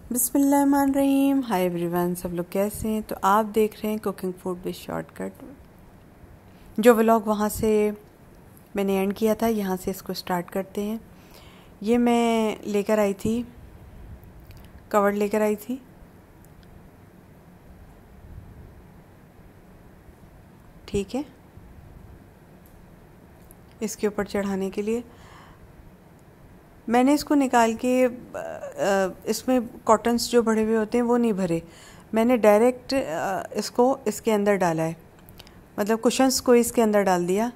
बिस्मिल्लाहिर्रहमानिर्रहीम। Hi everyone, सब लोग कैसे हैं? तो आप देख रहे हैं कुकिंग फूड विद शॉर्टकट। जो व्लॉग वहाँ से मैंने एंड किया था, यहाँ से इसको स्टार्ट करते हैं। ये मैं लेकर आई थी, कवर लेकर आई थी। ठीक है, इसके ऊपर चढ़ाने के लिए मैंने इसको निकाल के इसमें कॉटन्स जो भरे हुए होते हैं वो नहीं भरे। मैंने डायरेक्ट इसको इसके अंदर डाला है, मतलब कुशन्स को इसके अंदर डाल दिया,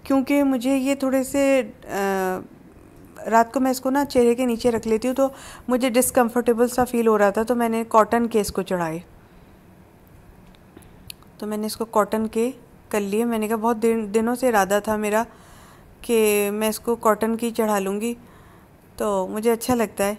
क्योंकि मुझे ये थोड़े से रात को मैं इसको ना चेहरे के नीचे रख लेती हूँ तो मुझे डिस्कम्फर्टेबल सा फील हो रहा था, तो मैंने कॉटन के इसको चढ़ाए। तो मैंने इसको कॉटन के कर लिए। मैंने कहा बहुत दिनों से इरादा था मेरा कि मैं इसको कॉटन की चढ़ा लूँगी, तो मुझे अच्छा लगता है।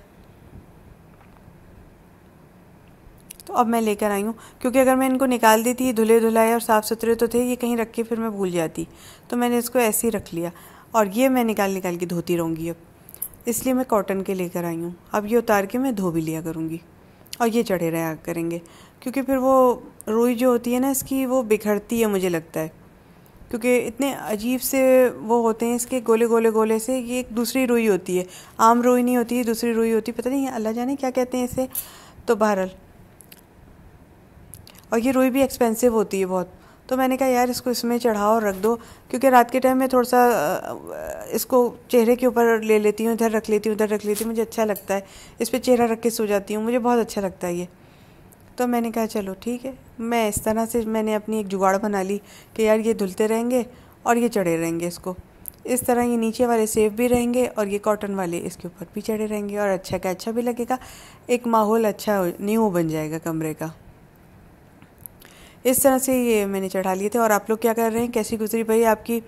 तो अब मैं लेकर आई हूँ, क्योंकि अगर मैं इनको निकाल दी थी, धुले धुलाए और साफ़ सुथरे तो थे, ये कहीं रख के फिर मैं भूल जाती, तो मैंने इसको ऐसे ही रख लिया। और ये मैं निकाल के धोती रहूँगी अब, इसलिए मैं कॉटन के लेकर आई हूँ। अब ये उतार के मैं धो भी लिया करूँगी और ये चढ़े रहा करेंगे, क्योंकि फिर वो रुई जो होती है ना इसकी, वो बिखरती है मुझे लगता है, क्योंकि इतने अजीब से वो होते हैं इसके, गोले गोले गोले से। ये एक दूसरी रुई होती है, आम रुई नहीं होती है, दूसरी रुई होती है, पता नहीं अल्लाह जाने क्या कहते हैं इसे। तो बहरहाल, और ये रुई भी एक्सपेंसिव होती है बहुत। तो मैंने कहा यार इसको इसमें चढ़ाओ और रख दो, क्योंकि रात के टाइम में थोड़ा सा इसको चेहरे के ऊपर ले लेती हूँ, इधर रख लेती हूँ, उधर रख लेती हूँ, मुझे अच्छा लगता है। इस पर चेहरा रख के सो जाती हूँ, मुझे बहुत अच्छा लगता है ये। तो मैंने कहा चलो ठीक है, मैं इस तरह से मैंने अपनी एक जुगाड़ बना ली कि यार ये धुलते रहेंगे और ये चढ़े रहेंगे इसको। इस तरह ये नीचे वाले सेफ भी रहेंगे और ये कॉटन वाले इसके ऊपर भी चढ़े रहेंगे, और अच्छा का अच्छा भी लगेगा, एक माहौल अच्छा न्यू बन जाएगा कमरे का। इस तरह से ये मैंने चढ़ा लिए थे। और आप लोग क्या कर रहे हैं, कैसी गुजरी भाई आपकी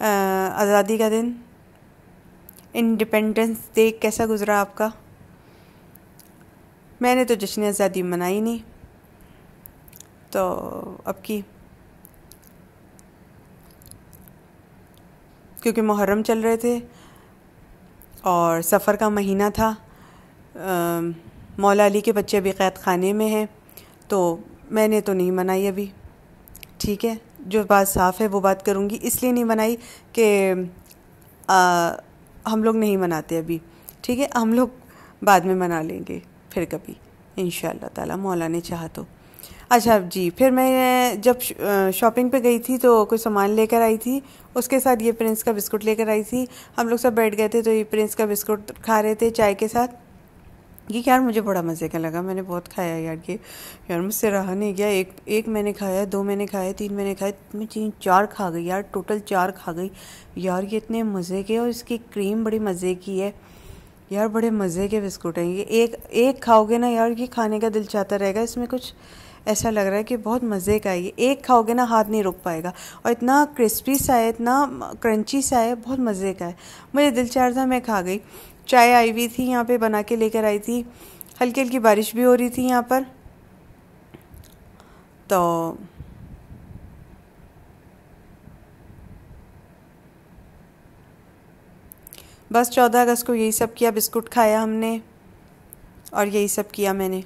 आज़ादी का दिन, इंडिपेंडेंस डे कैसा गुजरा आपका? मैंने तो जश्न आज़ादी मनाई नहीं, तो अब की क्योंकि मुहर्रम चल रहे थे और सफ़र का महीना था। मौला अली के बच्चे अभी क़ैद खाने में हैं, तो मैंने तो नहीं मनाई अभी। ठीक है, जो बात साफ़ है वो बात करूँगी, इसलिए नहीं मनाई कि हम लोग नहीं मनाते अभी। ठीक है, हम लोग बाद में मना लेंगे फिर कभी इंशाअल्लाह ताला, मौला ने चाहा तो। अच्छा जी, फिर मैं जब शॉपिंग पे गई थी तो कुछ सामान लेकर आई थी, उसके साथ ये प्रिंस का बिस्कुट लेकर आई थी। हम लोग सब बैठ गए थे तो ये प्रिंस का बिस्कुट खा रहे थे चाय के साथ। ये यार मुझे बड़ा मज़े का लगा, मैंने बहुत खाया यार ये, यार मुझसे रहा नहीं गया। एक मैंने खाया, दो मैंने खाया, तीन मैंने खाया, मैं तीन चार खा गई यार, टोटल चार खा गई यार। ये इतने मज़े के, और इसकी क्रीम बड़ी मज़े की है यार, बड़े मज़े के बिस्कुट हैं ये। एक खाओगे ना यार, ये खाने का दिल चाहता रहेगा। इसमें कुछ ऐसा लग रहा है कि बहुत मज़े का है ये, एक खाओगे ना हाथ नहीं रुक पाएगा, और इतना क्रिस्पी सा है, इतना क्रंची सा है, बहुत मज़े का है। मुझे दिल चाह रहा था, मैं खा गई। चाय आई हुई थी यहाँ पे, बना के लेकर आई थी। हल्की हल्की बारिश भी हो रही थी यहाँ पर, तो बस 14 अगस्त को यही सब किया, बिस्कुट खाया हमने और यही सब किया मैंने।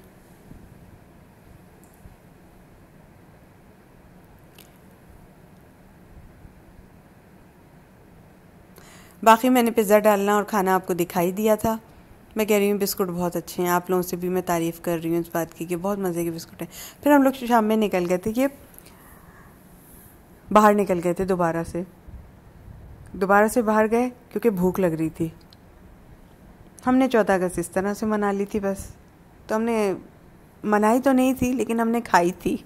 बाकी मैंने पिज़्ज़ा डालना और खाना आपको दिखाई दिया था। मैं कह रही हूँ बिस्कुट बहुत अच्छे हैं, आप लोगों से भी मैं तारीफ़ कर रही हूँ इस बात की कि बहुत मज़े के बिस्कुट हैं। फिर हम लोग शाम में निकल गए थे, ये बाहर निकल गए थे दोबारा से बाहर गए क्योंकि भूख लग रही थी। हमने 14 अगस्त इस तरह से मना ली थी बस। तो हमने मनाई तो नहीं थी, लेकिन हमने खाई थी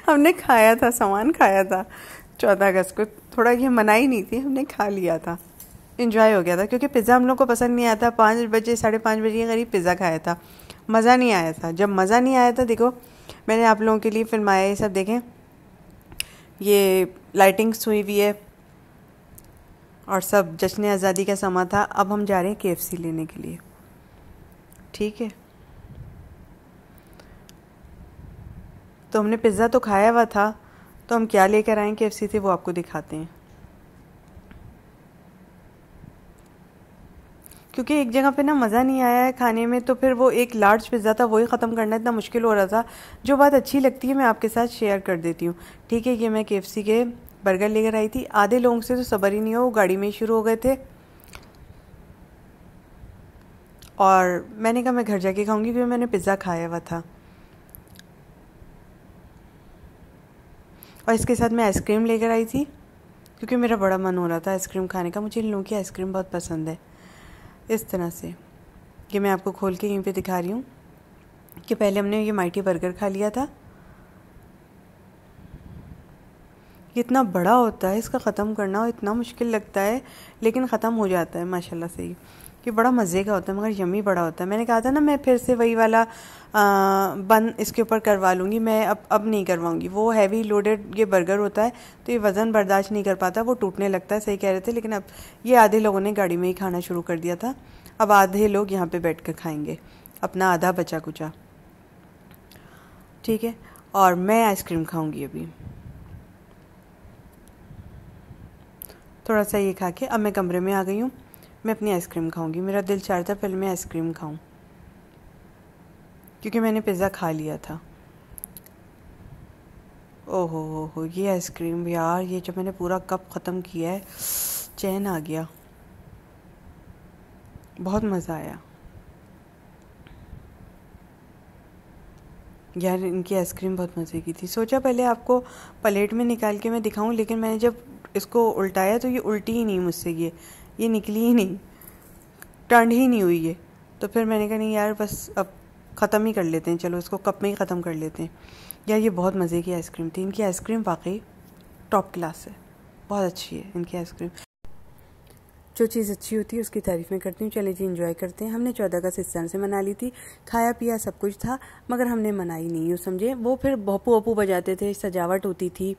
हमने खाया था, सामान खाया था 14 अगस्त को। थोड़ा ये मनाई नहीं थी, हमने खा लिया था, इंजॉय हो गया था, क्योंकि पिज़्ज़ा हम लोग को पसंद नहीं आता। 5 बजे 5:30 बजे के करीब पिज़्ज़ा खाया था, मज़ा नहीं आया था। जब मज़ा नहीं आया था, देखो मैंने आप लोगों के लिए फिल्माया ये सब, देखें ये लाइटिंग्स हुई हुई है और सब जश्न आज़ादी का समा था। अब हम जा रहे हैं KFC लेने के लिए। ठीक है, तो हमने पिज़्ज़ा तो खाया हुआ था, तो हम क्या लेकर आए KFC से वो आपको दिखाते हैं। क्योंकि एक जगह पे ना मज़ा नहीं आया है खाने में, तो फिर वो एक लार्ज पिज़्ज़ा था वही ख़त्म करना इतना मुश्किल हो रहा था। जो बात अच्छी लगती है मैं आपके साथ शेयर कर देती हूँ, ठीक है। ये मैं KFC के बर्गर लेकर आई थी। आधे लोगों से तो सब्र ही नहीं हो, वो गाड़ी में ही शुरू हो गए थे, और मैंने कहा मैं घर जाके खाऊंगी क्योंकि मैंने पिज़्ज़ा खाया हुआ था। और इसके साथ मैं आइसक्रीम लेकर आई थी क्योंकि मेरा बड़ा मन हो रहा था आइसक्रीम खाने का। मुझे इन लोगों की आइसक्रीम बहुत पसंद है। इस तरह से ये मैं आपको खोल के यहीं पे दिखा रही हूँ कि पहले हमने ये माइटी बर्गर खा लिया था। ये इतना बड़ा होता है, इसका ख़त्म करना और इतना मुश्किल लगता है, लेकिन ख़त्म हो जाता है माशाल्लाह से। ये बड़ा मज़े का होता है मगर यम्मी बड़ा होता है। मैंने कहा था ना मैं फिर से वही वाला बन इसके ऊपर करवा लूँगी। मैं अब नहीं करवाऊँगी। वो हैवी लोडेड ये बर्गर होता है तो ये वज़न बर्दाश्त नहीं कर पाता, वो टूटने लगता है। सही कह रहे थे। लेकिन अब ये आधे लोगों ने गाड़ी में ही खाना शुरू कर दिया था, अब आधे लोग यहाँ पर बैठ कर खाएँगे अपना आधा बचा कुचा, ठीक है। और मैं आइसक्रीम खाऊँगी अभी थोड़ा सा ये खा के। अब मैं कमरे में आ गई हूँ, मैं अपनी आइसक्रीम खाऊंगी। मेरा दिल चाह रहा था पहले मैं आइसक्रीम खाऊं क्योंकि मैंने पिज़्ज़ा खा लिया था। ओहो हो ये आइसक्रीम यार, ये जब मैंने पूरा कप ख़त्म किया है चैन आ गया, बहुत मज़ा आया यार। इनकी आइसक्रीम बहुत मज़े की थी। सोचा पहले आपको प्लेट में निकाल के मैं दिखाऊं, लेकिन मैंने जब इसको उल्टाया तो ये उल्टी ही नहीं मुझसे, ये निकली ही नहीं, टर्न ही नहीं हुई ये। तो फिर मैंने कहा नहीं यार बस अब ख़त्म ही कर लेते हैं, चलो इसको कप में ही ख़त्म कर लेते हैं। यार ये बहुत मज़े की आइसक्रीम थी। इनकी आइसक्रीम वाकई टॉप क्लास है, बहुत अच्छी है इनकी आइसक्रीम। जो चीज़ अच्छी होती है उसकी तारीफ़ में करती हूँ। चले जी एंजॉय करते हैं। हमने 14 अगस्त इस तरह से मना ली थी, खाया पिया सब कुछ था, मगर हमने मनाई नहीं, यूँ समझे। वो फिर भोपू वोपू बजाते थे, सजावट होती थी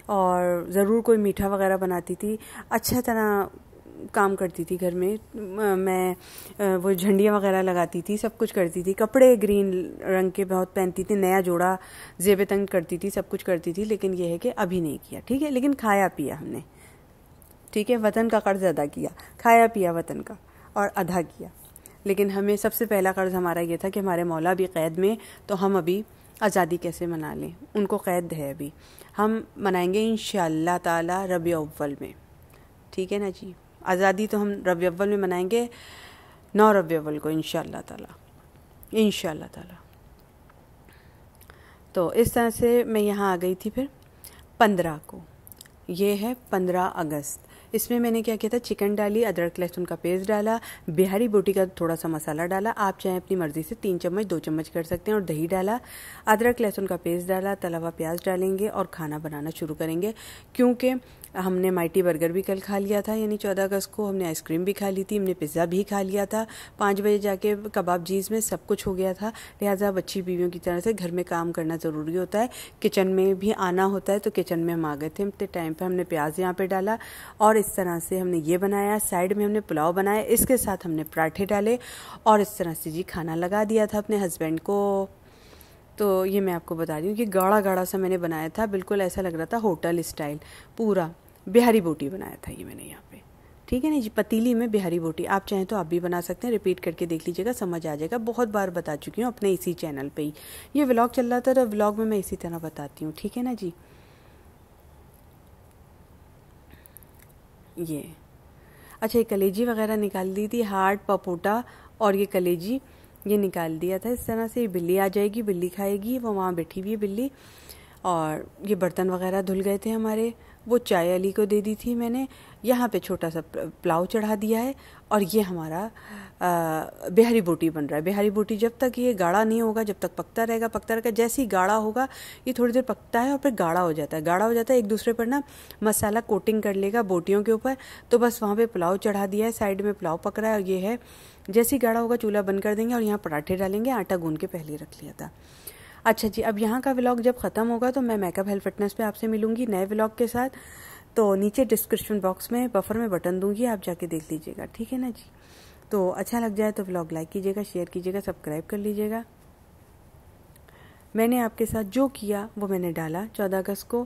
और ज़रूर कोई मीठा वगैरह बनाती थी, अच्छा तरह काम करती थी घर में। मैं वो झंडियाँ वगैरह लगाती थी, सब कुछ करती थी। कपड़े ग्रीन रंग के बहुत पहनती थी, नया जोड़ा जेब तंग करती थी, सब कुछ करती थी। लेकिन ये है कि अभी नहीं किया, ठीक है। लेकिन खाया पिया हमने, ठीक है। वतन का कर्ज अदा किया, खाया पिया वतन का और अदा किया। लेकिन हमें सबसे पहला कर्ज हमारा ये था कि हमारे मौला भी क़ैद में, तो हम अभी आज़ादी कैसे मना लें, उनको क़ैद है अभी। हम मनाएंगे इंशाअल्लाह ताला रबी अव्वल में, ठीक है ना जी। आज़ादी तो हम रबी अव्वल में मनाएंगे, 9 रबी अव्वल को इंशाअल्लाह ताला, इंशाअल्लाह ताला। तो इस तरह से मैं यहाँ आ गई थी। फिर 15 को, ये है 15 अगस्त। इसमें मैंने क्या किया था, चिकन डाली, अदरक लहसुन का पेस्ट डाला, बिहारी बोटी का थोड़ा सा मसाला डाला, आप चाहे अपनी मर्जी से 3 चम्मच 2 चम्मच कर सकते हैं, और दही डाला, अदरक लहसुन का पेस्ट डाला, तला हुआ प्याज डालेंगे और खाना बनाना शुरू करेंगे। क्योंकि हमने माइटी बर्गर भी कल खा लिया था, यानी 14 अगस्त को हमने आइसक्रीम भी खा ली थी, हमने पिज़्ज़ा भी खा लिया था, 5 बजे जाके कबाब जीज में सब कुछ हो गया था। लिहाजा अब अच्छी बीवियों की तरह से घर में काम करना ज़रूरी होता है, किचन में भी आना होता है। तो किचन में हम आ गए थे, इतने टाइम पे हमने प्याज यहाँ पे डाला और इस तरह से हमने ये बनाया। साइड में हमने पुलाव बनाया, इसके साथ हमने पराठे डाले और इस तरह से जी खाना लगा दिया था अपने हस्बैंड को। तो ये मैं आपको बता रही हूँ कि गाढ़ा गाढ़ा सा मैंने बनाया था, बिल्कुल ऐसा लग रहा था होटल स्टाइल, पूरा बिहारी बोटी बनाया था ये मैंने यहाँ पे, ठीक है ना जी। पतीली में बिहारी बोटी, आप चाहें तो आप भी बना सकते हैं, रिपीट करके देख लीजिएगा, समझ आ जाएगा। बहुत बार बता चुकी हूँ अपने इसी चैनल पे ही। ये व्लॉग चल रहा था तो व्लॉग में मैं इसी तरह बताती हूँ, ठीक है ना जी। ये अच्छा, ये कलेजी वगैरह निकाल दी थी, हार्ट पपोटा और ये कलेजी ये निकाल दिया था। इस तरह से बिल्ली आ जाएगी, बिल्ली खाएगी, वो वहाँ बैठी हुई है बिल्ली। और ये बर्तन वगैरह धुल गए थे हमारे, वो चाय अली को दे दी थी मैंने। यहाँ पे छोटा सा पुलाव चढ़ा दिया है और ये हमारा बिहारी बोटी बन रहा है। बिहारी बोटी जब तक ये गाढ़ा नहीं होगा, जब तक पकता रहेगा पकता रहेगा, जैसे ही गाढ़ा होगा ये थोड़ी देर पकता है और फिर गाढ़ा हो जाता है। गाढ़ा हो जाता है, एक दूसरे पर ना मसाला कोटिंग कर लेगा बोटियों के ऊपर। तो बस वहाँ पे पुलाव चढ़ा दिया है, साइड में पुलाव पक रहा है और ये है। जैसे ही गाढ़ा होगा चूल्हा बंद कर देंगे और यहाँ पराठे डालेंगे, आटा गूंद के पहले रख लिया था। अच्छा जी, अब यहाँ का व्लॉग जब ख़त्म होगा तो मैं मेकअप हेल्थ फिटनेस पे आपसे मिलूंगी नए व्लॉग के साथ। तो नीचे डिस्क्रिप्शन बॉक्स में बफर में बटन दूंगी, आप जाके देख लीजिएगा, ठीक है ना जी। तो अच्छा लग जाए तो व्लॉग लाइक कीजिएगा, शेयर कीजिएगा, सब्सक्राइब कर लीजिएगा। मैंने आपके साथ जो किया वो मैंने डाला 14 अगस्त को,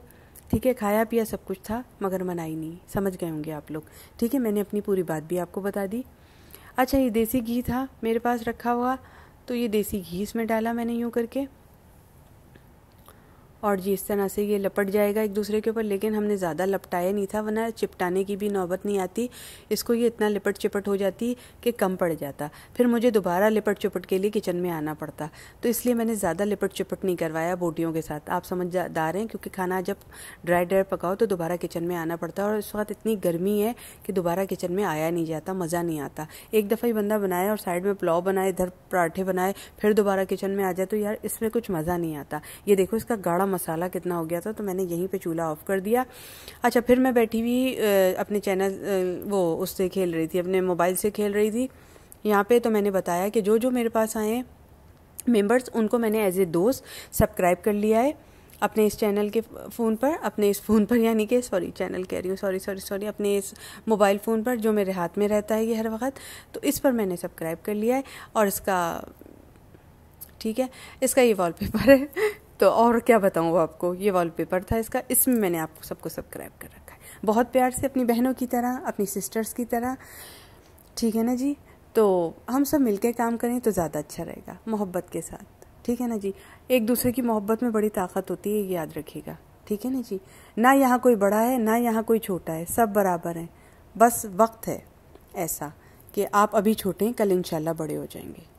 ठीक है। खाया पिया सब कुछ था मगर मनाई नहीं, समझ गए होंगे आप लोग, ठीक है। मैंने अपनी पूरी बात भी आपको बता दी। अच्छा, ये देसी घी था मेरे पास रखा हुआ, तो ये देसी घी इसमें डाला मैंने यूँ करके, और जी इस तरह से ये लपट जाएगा एक दूसरे के ऊपर, लेकिन हमने ज़्यादा लपटाया नहीं था वरना चिपटाने की भी नौबत नहीं आती। इसको ये इतना लिपट चिपट हो जाती कि कम पड़ जाता, फिर मुझे दोबारा लिपट चिपट के लिए किचन में आना पड़ता, तो इसलिए मैंने ज़्यादा लिपट चिपट नहीं करवाया बोटियों के साथ। आप समझदार हैं, क्योंकि खाना जब ड्राई पकाओ तो दोबारा किचन में आना पड़ता है, और इस वक्त इतनी गर्मी है कि दोबारा किचन में आया नहीं जाता, मज़ा नहीं आता। एक दफ़ा ही बंदा बनाए और साइड में पुलाव बनाए, इधर पराठे बनाए, फिर दोबारा किचन में आ जाए तो यार इसमें कुछ मज़ा नहीं आता। ये देखो इसका गाढ़ा मसाला कितना हो गया था, तो मैंने यहीं पे चूल्हा ऑफ कर दिया। अच्छा, फिर मैं बैठी हुई अपने चैनल वो उससे खेल रही थी, अपने मोबाइल से खेल रही थी यहाँ पे। तो मैंने बताया कि जो जो मेरे पास आए मेंबर्स उनको मैंने एज ए दोस्त सब्सक्राइब कर लिया है अपने इस चैनल के फ़ोन पर, अपने इस फ़ोन पर, यानी कि सॉरी चैनल कह रही हूँ, सॉरी अपने इस मोबाइल फ़ोन पर जो मेरे हाथ में रहता है ये हर वक्त, तो इस पर मैंने सब्सक्राइब कर लिया है। और इसका ठीक है, इसका ये वॉलपेपर है तो और क्या बताऊँ आपको, ये वॉलपेपर था इसका, इसमें मैंने आपको सबको सब्सक्राइब कर रखा है बहुत प्यार से, अपनी बहनों की तरह, अपनी सिस्टर्स की तरह, ठीक है ना जी। तो हम सब मिलकर काम करें तो ज़्यादा अच्छा रहेगा, मोहब्बत के साथ, ठीक है ना जी। एक दूसरे की मोहब्बत में बड़ी ताकत होती है, ये याद रखिएगा, ठीक है ना जी। ना यहाँ कोई बड़ा है ना यहाँ कोई छोटा है, सब बराबर हैं। बस वक्त है ऐसा कि आप अभी छोटे हैं, कल इंशाल्लाह बड़े हो जाएंगे।